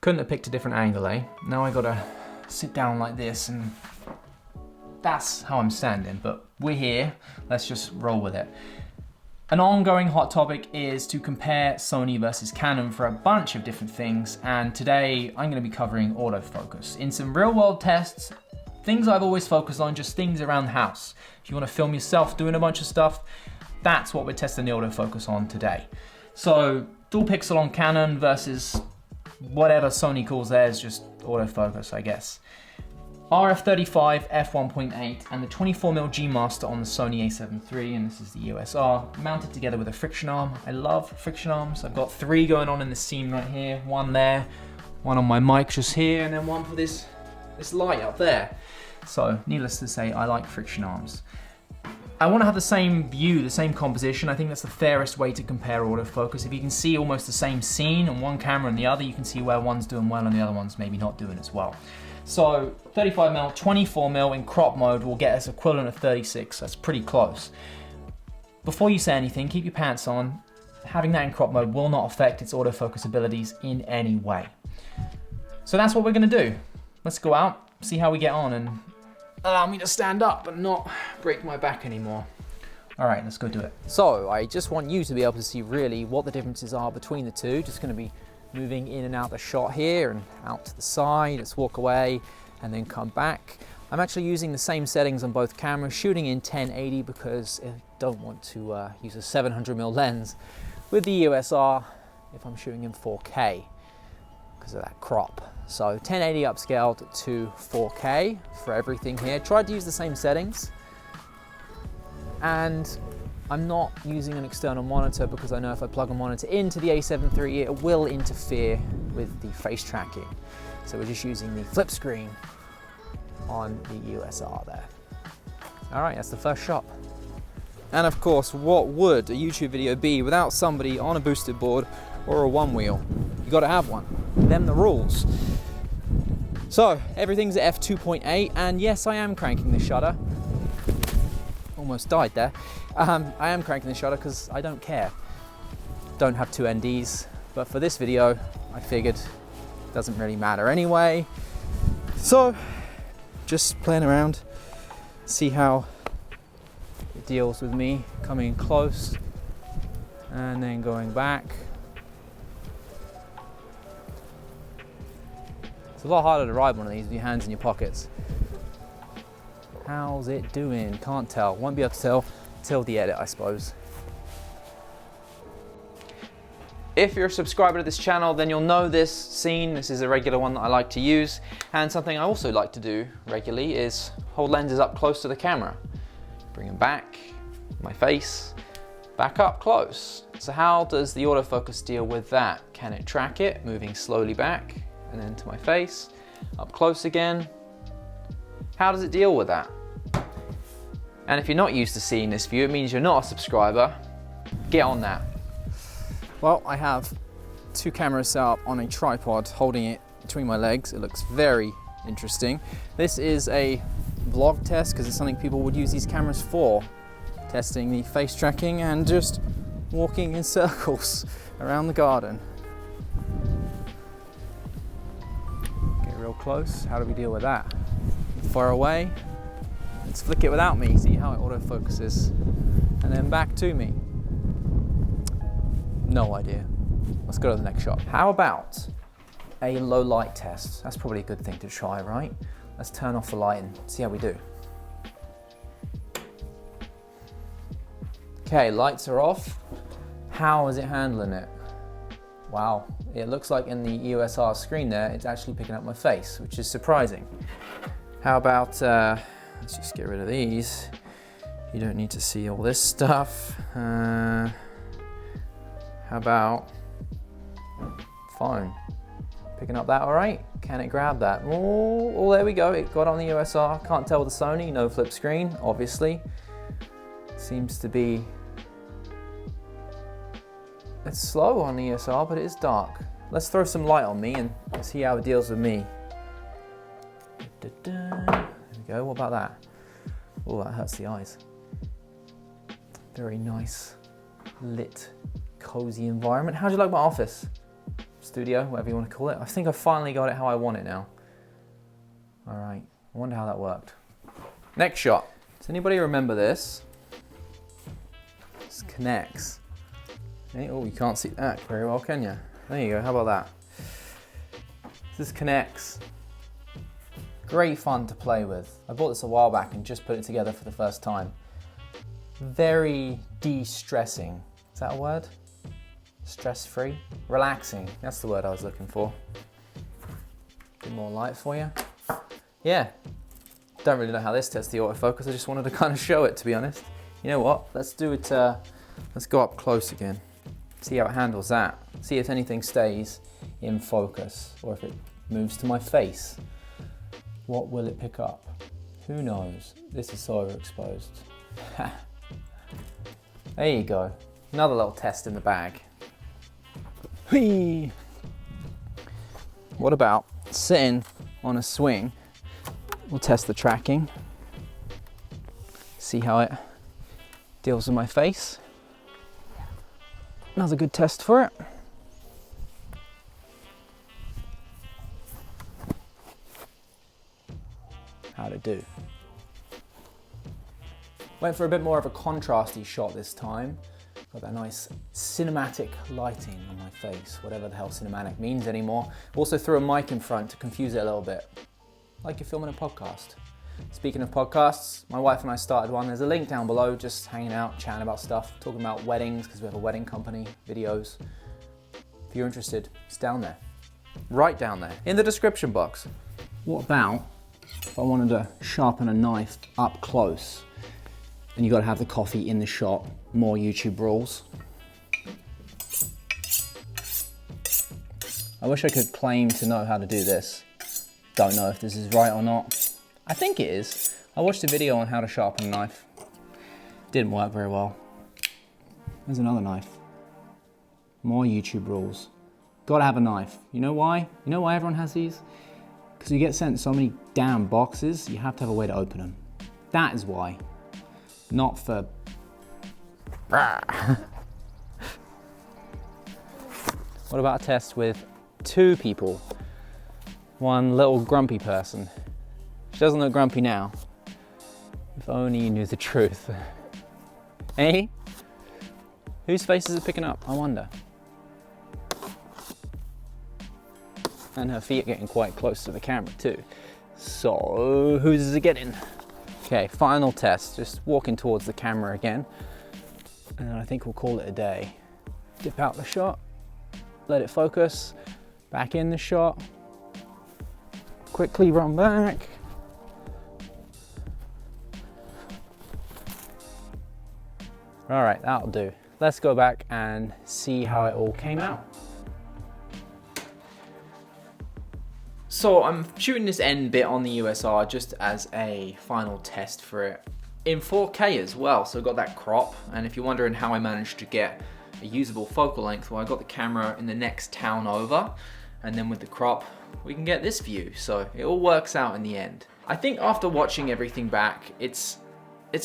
Couldn't have picked a different angle, eh? Now I gotta sit down like this, and that's how I'm standing, but we're here. Let's just roll with it. An ongoing hot topic is to compare Sony versus Canon for a bunch of different things, and today I'm gonna be covering autofocus. In some real world tests, things I've always focused on, just things around the house. If you wanna film yourself doing a bunch of stuff, that's what we're testing the autofocus on today. So, dual pixel on Canon versus whatever Sony calls theirs, just autofocus, I guess. RF35 f1.8 and the 24mm G Master on the Sony A7 III, and this is the EOS R, mounted together with a friction arm. I love friction arms. I've got 3 going on in the seam right here, one there, one on my mic just here, and then one for this light up there. So needless to say, I like friction arms. I want to have the same view, the same composition. I think that's the fairest way to compare autofocus. If you can see almost the same scene on one camera and the other, you can see where one's doing well and the other one's maybe not doing as well. So 35mm, 24mm in crop mode will get us equivalent of 36. That's pretty close. Before you say anything, keep your pants on. Having that in crop mode will not affect its autofocus abilities in any way. So that's what we're gonna do. Let's go out, see how we get on, and allow me to stand up and not break my back anymore. All right, let's go do it. So I just want you to be able to see really what the differences are between the two. Just gonna be moving in and out the shot here and out to the side. Let's walk away and then come back. I'm actually using the same settings on both cameras, shooting in 1080 because I don't want to use a 700mm lens with the EOS R if I'm shooting in 4K because of that crop. So 1080 upscaled to 4K for everything here. Tried to use the same settings, and I'm not using an external monitor because I know if I plug a monitor into the A7 III, it will interfere with the face tracking. So we're just using the flip screen on the EOS R there. All right, that's the first shot. And of course, what would a YouTube video be without somebody on a boosted board or a one wheel? You gotta have one. Them the rules. So everything's at f2.8, and yes, I am cranking the shutter. Almost died there. I am cranking the shutter because I don't care. Don't have 2 NDs, but for this video, I figured it doesn't really matter anyway. So just playing around, see how it deals with me coming in close and then going back. It's a lot harder to ride one of these with your hands in your pockets. How's it doing? Can't tell. Won't be able to tell till the edit, I suppose. If you're a subscriber to this channel, then you'll know this scene. This is a regular one that I like to use. And something I also like to do regularly is hold lenses up close to the camera. Bring them back, my face, back up close. So how does the autofocus deal with that? Can it track it, moving slowly back and then to my face, up close again? How does it deal with that? And if you're not used to seeing this view, it means you're not a subscriber. Get on that. Well, I have 2 cameras set up on a tripod, holding it between my legs. It looks very interesting. This is a vlog test because it's something people would use these cameras for. Testing the face tracking and just walking in circles around the garden. Get real close. How do we deal with that? Far away. Let's flick it without me, see how it autofocuses, and then back to me. No idea. Let's go to the next shot. How about a low light test? That's probably a good thing to try, right? Let's turn off the light and see how we do. Okay, lights are off. How is it handling it? Wow, it looks like in the EOS R screen there, it's actually picking up my face, which is surprising. How about, let's just get rid of these. You don't need to see all this stuff. How about phone? Picking up that all right? Can it grab that? Oh, there we go. It got on the EOS R. Can't tell with the Sony, no flip screen, obviously. Seems to be, it's slow on the EOS R, but it is dark. Let's throw some light on me and see how it deals with me. There we go, what about that? Oh, that hurts the eyes. Very nice, lit, cozy environment. How do you like my office? studio, whatever you want to call it. I think I finally got it how I want it now. All right, I wonder how that worked. Next shot. Does anybody remember this? This connects. Okay. Oh, you can't see that very well, can you? There you go, how about that? This connects. Great fun to play with. I bought this a while back and just put it together for the first time. Very de-stressing. Is that a word? Stress-free? Relaxing, that's the word I was looking for. Bit more light for you. Yeah, don't really know how this tests the autofocus, I just wanted to kind of show it, to be honest. You know what, let's do it, let's go up close again. See how it handles that. See if anything stays in focus or if it moves to my face. What will it pick up? Who knows? This is so overexposed. There you go, another little test in the bag. Whee! What about sitting on a swing? We'll test the tracking. See how it deals with my face. Another good test for it. How'd it do? Went for a bit more of a contrasty shot this time. Got that nice cinematic lighting on my face, whatever the hell cinematic means anymore. Also threw a mic in front to confuse it a little bit, like you're filming a podcast. Speaking of podcasts, my wife and I started one. There's a link down below, just hanging out, chatting about stuff, talking about weddings, because we have a wedding company, videos. If you're interested, it's down there. Right down there, in the description box. What about if I wanted to sharpen a knife up close? And you gotta have the coffee in the shot. More YouTube rules. I wish I could claim to know how to do this. Don't know if this is right or not. I think it is. I watched a video on how to sharpen a knife. Didn't work very well. There's another knife. More YouTube rules. Gotta have a knife. You know why? You know why everyone has these? Because you get sent so many damn boxes, you have to have a way to open them. That is why. Not for... What about a test with two people? One little grumpy person. She doesn't look grumpy now. If only you knew the truth. Hey? Whose face is it picking up? I wonder. And her feet are getting quite close to the camera too. So, whose is it getting? Okay, final test. Just walking towards the camera again. And then I think we'll call it a day. Dip out the shot, let it focus, back in the shot, quickly run back. All right, that'll do. Let's go back and see how it all came out. So I'm shooting this end bit on the EOS R just as a final test for it in 4K as well. So I got that crop, and if you're wondering how I managed to get a usable focal length, well, I got the camera in the next town over, and then with the crop, we can get this view. So it all works out in the end. I think after watching everything back, it's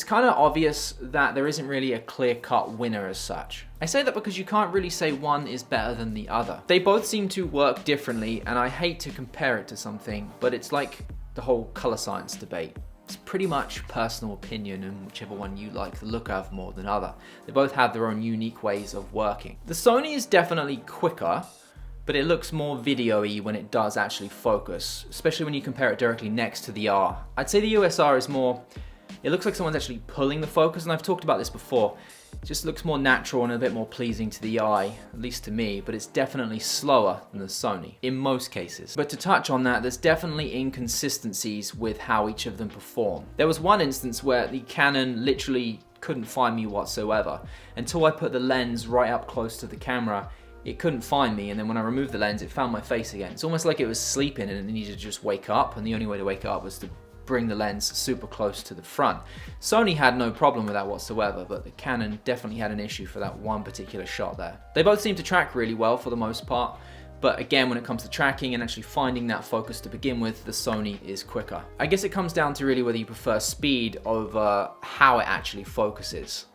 kind of obvious that there isn't really a clear-cut winner as such. I say that because you can't really say one is better than the other. They both seem to work differently, and I hate to compare it to something, but it's like the whole color science debate. It's pretty much personal opinion, and whichever one you like the look of more than other. They both have their own unique ways of working. The Sony is definitely quicker, but it looks more video-y when it does actually focus, especially when you compare it directly next to the R. I'd say the EOS R is more, it looks like someone's actually pulling the focus, and I've talked about this before. It just looks more natural and a bit more pleasing to the eye, at least to me, but it's definitely slower than the Sony, in most cases. But to touch on that, there's definitely inconsistencies with how each of them perform. There was one instance where the Canon literally couldn't find me whatsoever. Until I put the lens right up close to the camera, it couldn't find me, and then when I removed the lens, it found my face again. It's almost like it was sleeping and it needed to just wake up, and the only way to wake up was to bring the lens super close to the front. Sony had no problem with that whatsoever, but the Canon definitely had an issue for that one particular shot there. They both seem to track really well for the most part, but again, when it comes to tracking and actually finding that focus to begin with, the Sony is quicker. I guess it comes down to really whether you prefer speed over how it actually focuses.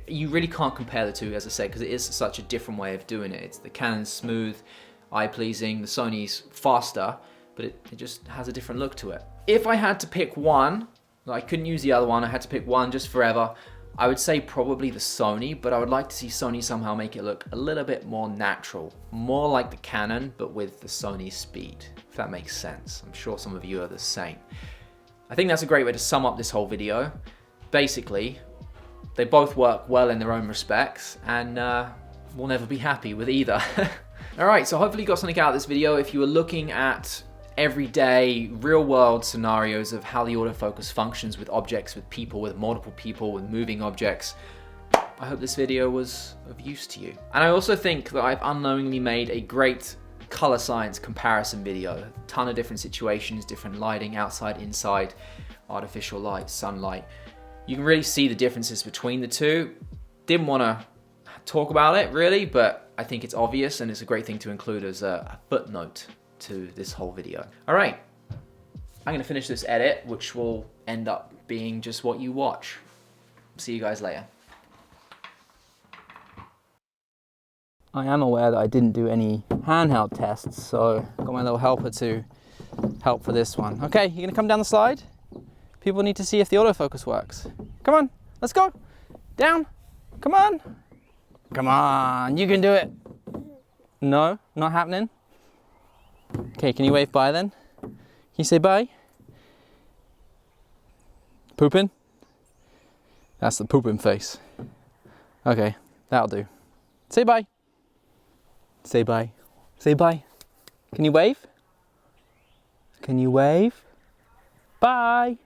You really can't compare the two, as I say, because it is such a different way of doing it. It's the Canon smooth, eye-pleasing. The Sony's faster, but it just has a different look to it. If I had to pick one, I couldn't use the other one, I had to pick one just forever, I would say probably the Sony, but I would like to see Sony somehow make it look a little bit more natural, more like the Canon, but with the Sony speed, if that makes sense. I'm sure some of you are the same. I think that's a great way to sum up this whole video. Basically, they both work well in their own respects, and we'll never be happy with either. All right, so hopefully you got something out of this video. If you were looking at everyday, real-world scenarios of how the autofocus functions with objects, with people, with multiple people, with moving objects, I hope this video was of use to you. And I also think that I've unknowingly made a great color science comparison video. A ton of different situations, different lighting, outside, inside, artificial light, sunlight. You can really see the differences between the two. Didn't want to talk about it really, but I think it's obvious and it's a great thing to include as a footnote to this whole video. All right, I'm gonna finish this edit, which will end up being just what you watch. See you guys later. I am aware that I didn't do any handheld tests, so I've got my little helper to help for this one. Okay, you're gonna come down the slide? People need to see if the autofocus works. Come on, let's go. Down, come on. Come on, you can do it. No, not happening. Okay, can you wave bye then? Can you say bye? Pooping? That's the pooping face. Okay, that'll do. Say bye. Say bye. Say bye. Can you wave? Can you wave? Bye.